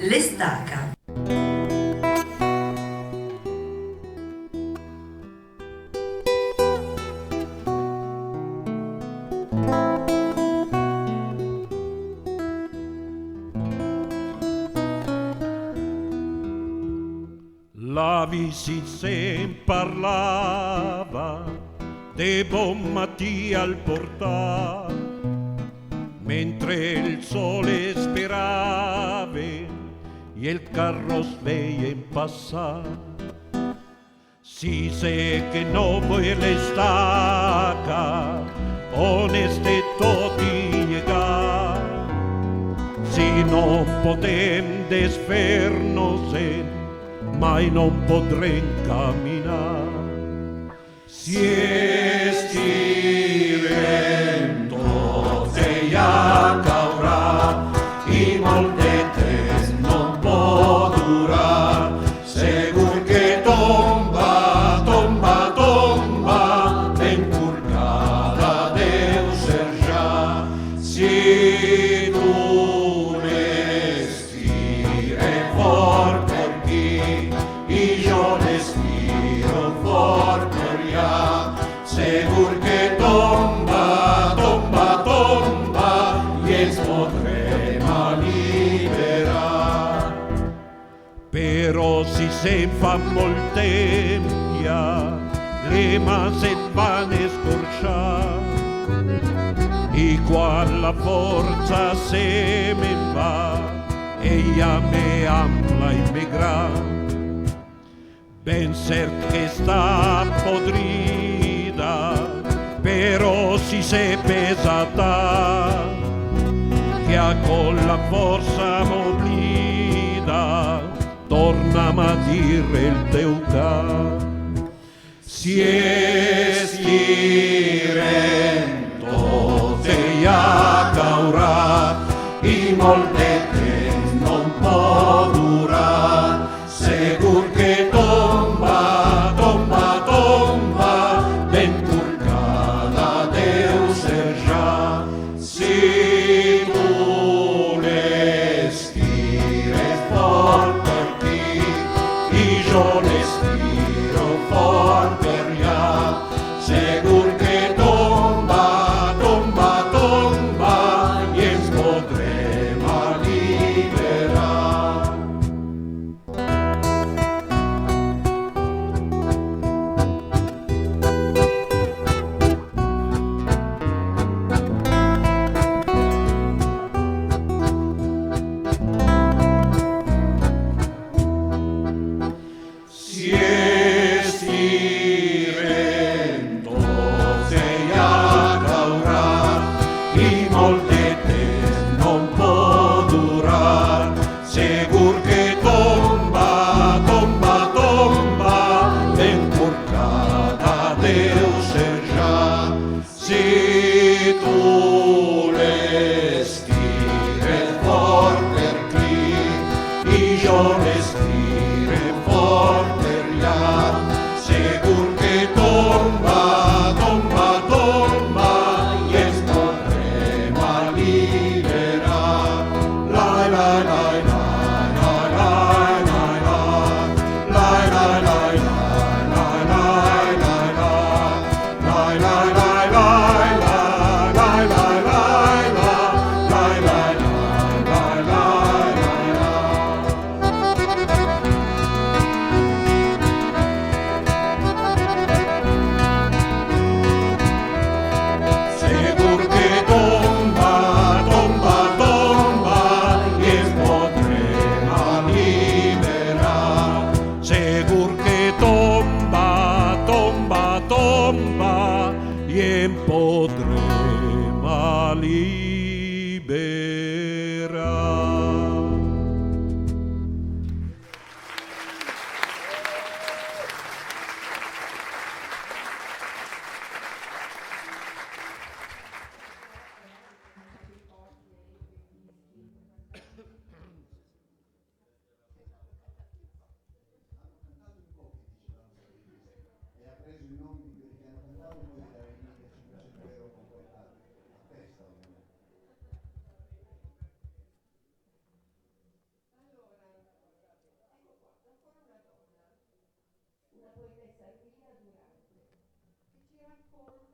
l'estaca. La visi sen parlava de bon matí al portal, mentre il sole sperava i el carro es veien passar. Si sé que no vuoi l'estaca, on este tot i llegar, si no podem desfer-nos-en, mai non podrem caminar. Si estirem tots ella caurà i molt de temps no pot durar. Segur que tomba, tomba, tomba, ben curcada deu ser ja. Si tu n'estire fort per qui i jo n'estiro fort per ella, segur que tomba, tomba, tomba i ens podrem alliberar. Però si se'n fa molt temps ja, le mans et van escorxar, i quan la força se me'n va, ella me ampla i me gran. Ben cert que està podrida, però si se pesa tant, que a con la força m'oblida, torna'm a dir el teu cant. Si estirem tots ella caurà i molt de temps no en pot durar. Segur que tomba, tomba, tomba, ben curcada deu ser ja. Si tu n'estires fort per ti i jo n'estiro fort per ella, segur que tomba, tomba, tomba i ens podrem alliberar. ancora